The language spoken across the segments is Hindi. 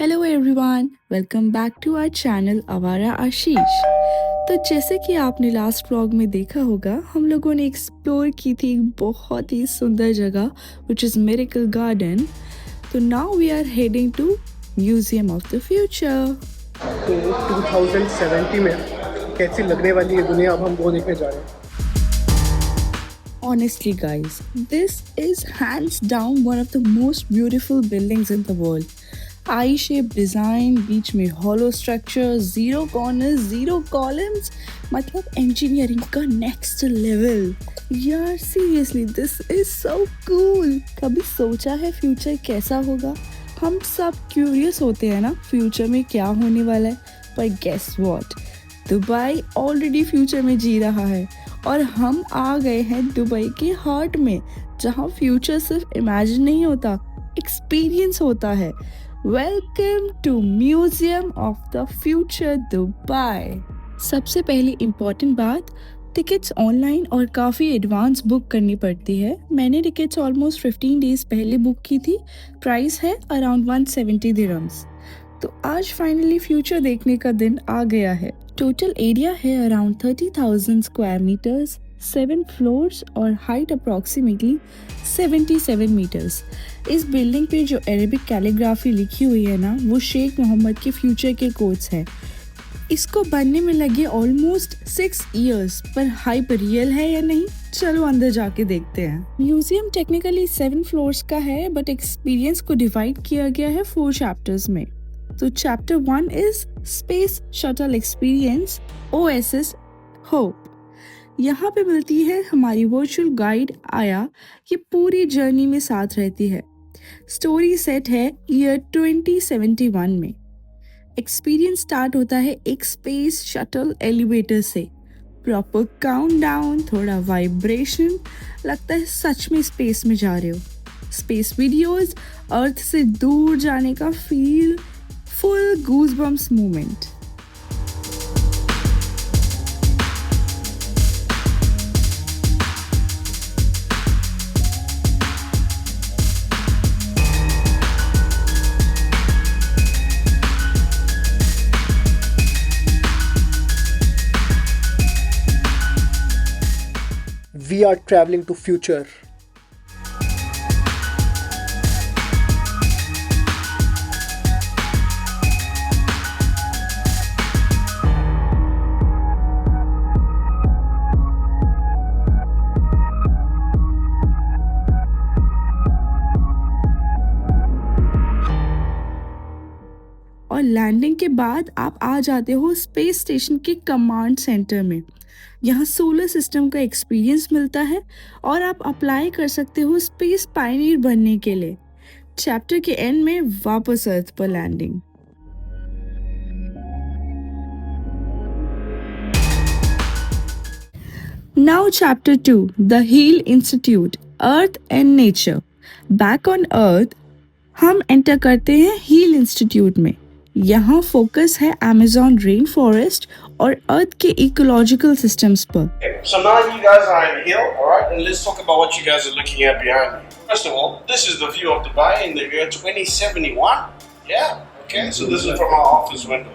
Hello everyone, welcome back to our channel Awara Ashish. तो जैसे कि आपने लास्ट व्लॉग में देखा होगा, हम लोगों ने एक्सप्लोर की थी एक बहुत ही सुंदर जगह विच इज़ मिरेकल गार्डन। तो now we are heading to museum of the future. तो 2070 में कैसी लगने वाली है दुनिया, अब हम वो देखने जा रहे हैं। Honestly guys, this is hands down one of the most beautiful buildings in the world. I shape design, बीच में hollow structure, zero corners, zero columns, मतलब इंजीनियरिंग का नेक्स्ट लेवल। यार seriously this is so cool. कभी सोचा है फ्यूचर कैसा होगा? हम सब क्यूरियस होते हैं ना फ्यूचर में क्या होने वाला है, पर guess what, Dubai already future में जी रहा है और हम आ गए हैं दुबई के हार्ट में, जहाँ फ्यूचर सिर्फ इमेजिन नहीं होता, एक्सपीरियंस होता है। Welcome to museum of the future Dubai. सबसे पहली इम्पॉर्टेंट बात, टिकट्स ऑनलाइन और काफ़ी एडवांस बुक करनी पड़ती है। मैंने टिकट्स ऑलमोस्ट 15 डेज पहले बुक की थी। प्राइस है अराउंड 170 दिरहम्स। तो आज फाइनली फ्यूचर देखने का दिन आ गया है। टोटल एरिया है अराउंड 30,000 स्क्वायर मीटर्स, 7 फ्लोर्स और हाइट अप्रॉक्सीमेटली 77 मीटर्स। इस बिल्डिंग पे जो अरेबिक कैलीग्राफी लिखी हुई है ना, वो शेख मोहम्मद के फ्यूचर के कोट्स है। इसको बनने में लगे ऑलमोस्ट 6 इयर्स, पर हाइप रियल है या नहीं, चलो अंदर जाके देखते हैं। म्यूजियम टेक्निकली 7 फ्लोर्स का है, बट एक्सपीरियंस को डिवाइड किया गया है 4 चैप्टर्स में। तो chapter 1 is space shuttle experience, OSS hope. यहाँ पे मिलती है हमारी वर्चुअल गाइड आया, ये पूरी जर्नी में साथ रहती है। स्टोरी सेट है ईयर 2071 में। एक्सपीरियंस स्टार्ट होता है एक स्पेस शटल एलिवेटर से। प्रॉपर काउंटडाउन, थोड़ा वाइब्रेशन, लगता है सच में स्पेस में जा रहे हो। स्पेस वीडियोस, अर्थ से दूर जाने का feel, full goosebumps moment. We are traveling to future. और लैंडिंग के बाद आप आ जाते हो स्पेस स्टेशन के कमांड सेंटर में। यहाँ सोलर सिस्टम का एक्सपीरियंस मिलता है और आप अप्लाई कर सकते हो स्पेस पायनियर बनने के लिए। चैप्टर के एंड में वापस अर्थ पर landing. Now chapter 2, the heal institute, earth and nature. Back on earth हम एंटर करते हैं हील इंस्टीट्यूट में। यहाँ फोकस है अमेज़न रेन फॉरेस्ट और अर्थ के इकोलॉजिकल सिस्टम्स पर। So now you guys are in Hill, alright, and let's talk about what you guys are looking at behind me. First of all, this is the view of Dubai in the year 2071. Yeah, okay, so this is from our office window.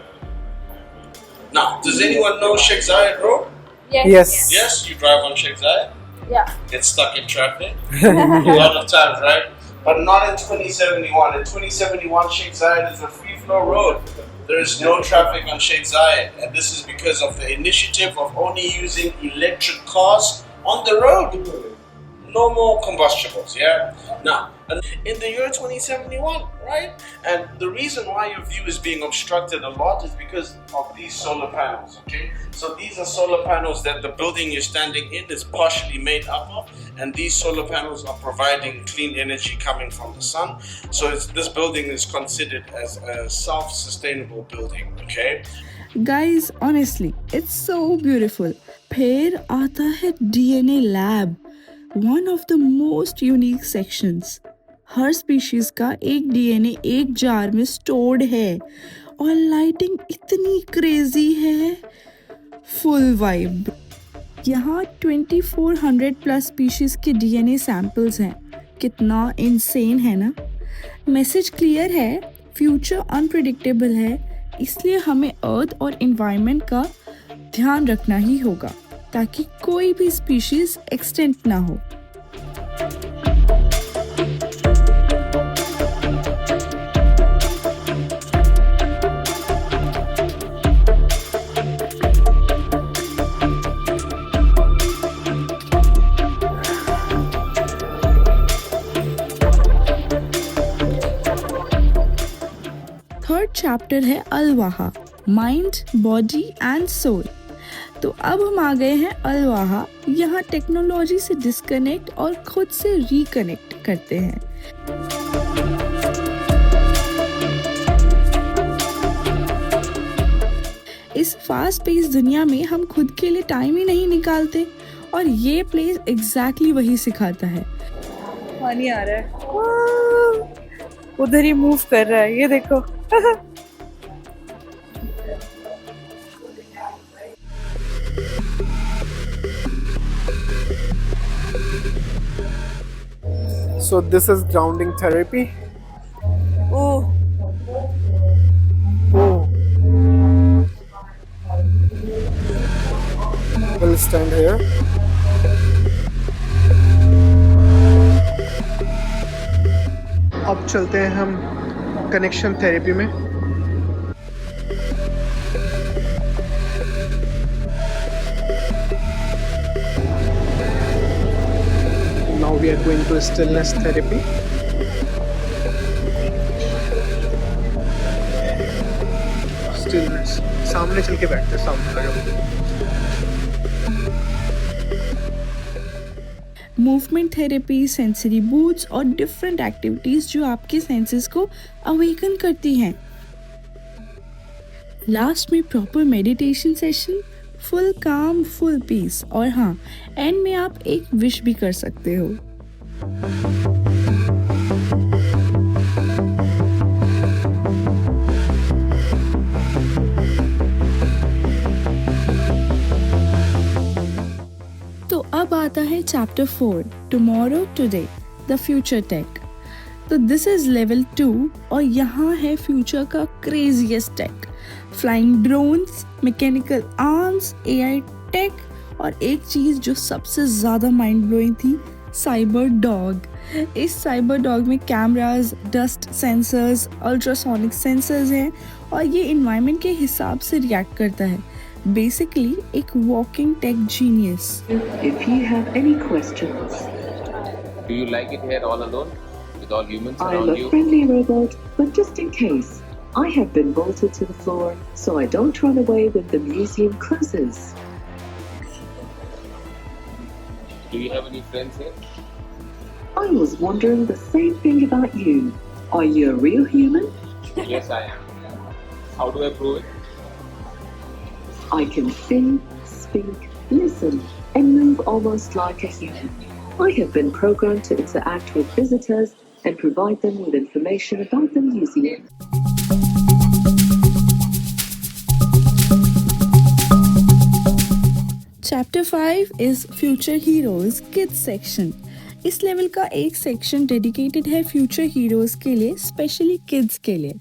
Now, does anyone know Sheikh Zayed Road? Yes. Yes, you drive on Sheikh Zayed? Yeah. Get stuck in traffic? A lot of times, right? But not in 2071. In 2071, Sheikh Zayed is a free-flow road. There is no traffic on Sheikh Zayed, and this is because of the initiative of only using electric cars on the road. No more combustibles, yeah? Now, in the year 2071, right? And the reason why your view is being obstructed a lot is because of these solar panels, okay? So these are solar panels that the building you're standing in is partially made up of, and these solar panels are providing clean energy coming from the sun. So this building is considered as a self-sustainable building, okay? Guys, honestly, it's so beautiful. फिर आता है DNA lab, one of the most unique sections. Her species का एक DNA एक जार में स्टोर्ड है और लाइटिंग इतनी क्रेजी है, फुल वाइब। यहाँ 2400 प्लस स्पीशीज के DNA सैंपल्स हैं। कितना इंसेन है ना। मैसेज क्लियर है, फ्यूचर अनप्रिडिक्टेबल है, इसलिए हमें अर्थ और एनवायरनमेंट का ध्यान रखना ही होगा ताकि कोई भी स्पीशीज एक्सटेंट ना हो। थर्ड चैप्टर है अलवाहा, माइंड, बॉडी एंड सोल। तो अब हम आ गए हैं अलवाहा। यहाँ टेक्नोलॉजी से डिस्कनेक्ट और खुद से रिकनेक्ट करते हैं। इस फास्ट पेस दुनिया में हम खुद के लिए टाइम ही नहीं निकालते और ये प्लेस एग्जैक्टली वही सिखाता है। पानी आ रहा है, उधर ही मूव कर रहा है, ये देखो। So this is grounding therapy. Oh, Oh. We'll stand here. अब चलते हैं हम कनेक्शन थेरेपी में। Now we are going to stillness therapy. Stillness. सामने चल के बैठते हैं, सामने लगे। मूवमेंट थेरेपी, सेंसरी बूट्स और डिफरेंट एक्टिविटीज जो आपके सेंसेस को अवेकन करती हैं। लास्ट में प्रॉपर मेडिटेशन सेशन, फुल काम, फुल पीस, और हाँ, एंड में आप एक विश भी कर सकते हो। तो अब आता है chapter 4, tomorrow today, the future tech. तो दिस इज लेवल 2 और यहाँ है फ्यूचर का craziest tech, flying drones, mechanical arms, AI tech और एक चीज जो सबसे ज्यादा माइंड ब्लोइंग थी, साइबर डॉग। इस साइबर डॉग में cameras, dust sensors, ultrasonic sensors हैं और ये एनवायरनमेंट के हिसाब से रिएक्ट करता है। बेसिकली एक walking take genius. If you have any questions, Do you like it here all alone with all humans I'm around a you? friendly robot, but just in case, I have been bolted to the floor so I don't run away when the museum closes. Do you have any friends here? I was wondering the same thing about you. Are you a real human? Yes, I am. How do I prove it? I can see, speak, listen, and move almost like a human. I have been programmed to interact with visitors and provide them with information about the museum. Chapter 5 is future heroes kids section. इस लेवल का एक सेक्शन डेडिकेटेड है फ्यूचर हीरोज के लिए, स्पेशली किड्स के लिए।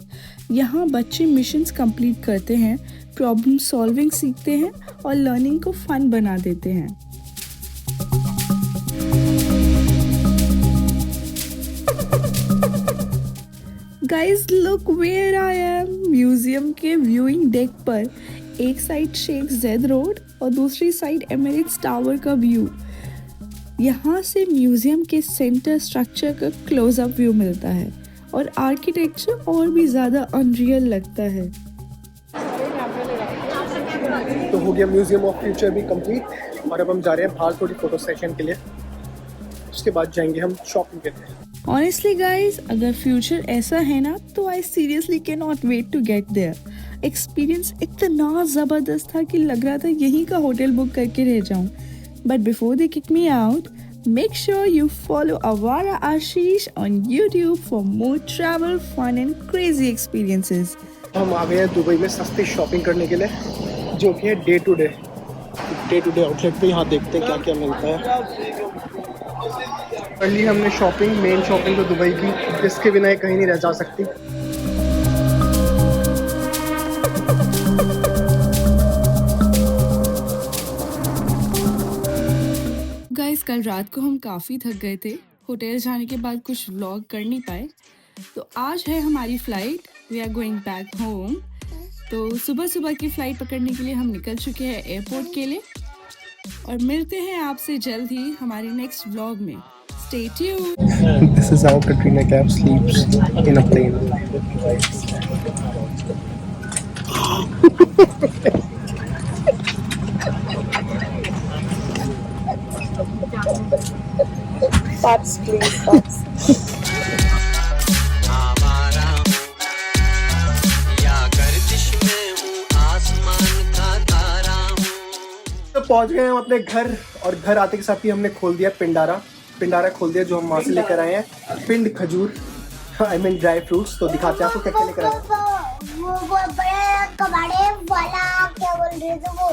यहाँ बच्चे मिशंस कंप्लीट करते हैं, प्रॉब्लम सॉल्विंग सीखते हैं और लर्निंग को फन बना देते हैं। Guys look where I am. Museum के व्यूइंग डेक पर एक साइड शेख ज़ैद रोड और दूसरी साइड एमिरेट्स टावर का व्यू। यहाँ से म्यूजियम के सेंटर स्ट्रक्चर का क्लोजअप व्यू मिलता है और आर्किटेक्चर और भी ज़्यादा अनरियल लगता है। तो हो गया म्यूजियम ऑफ फ्यूचर भी कंप्लीट और अब हम जा रहे हैं बाहर थोड़ी फोटो सेशन के लिए। उसके बाद जाएंगे हम शॉपिंग के लिए। ऑनेस्टली गाइज, अगर फ्यूचर ऐसा है ना तो I seriously can not wait to get there. Experience इतना ज़बरदस्त था कि लग रहा था यहीं का होटल बुक करके रह जाऊं। But before they kick me out, make sure you follow Avara Ashish on YouTube for more travel, fun and crazy experiences. हम आ गए हैं दुबई में सस्ती शॉपिंग करने के लिए, जो कि है डे टू डे आउटलेट पे। यहाँ देखते हैं क्या क्या मिलता है। पहली हमने शॉपिंग, मेन शॉपिंग तो दुबई की, जिसके बिना ये कहीं नहीं रह जा सकती। कल रात को हम काफ़ी थक गए थे, होटल जाने के बाद कुछ व्लॉग कर नहीं पाए, तो आज है हमारी flight, we are going back home. तो सुबह सुबह की फ़्लाइट पकड़ने के लिए हम निकल चुके हैं एयरपोर्ट के लिए और मिलते हैं आपसे जल्द ही हमारी नेक्स्ट व्लॉग में। Stay tuned. This is how Katrina Kaif sleeps in a plane. Pops, please, pops. तो पहुंच गए हम अपने घर और घर आते के साथ ही हमने खोल दिया पिंडारा खोल दिया जो हम वहाँ से लेकर आए हैं। पिंड खजूर, आई मीन ड्राई फ्रूट्स। तो दिखाते हैं आपको क्या क्या लेकर आए हैं। वो बड़े कबाड़े वाला क्या बोल रहे थे वो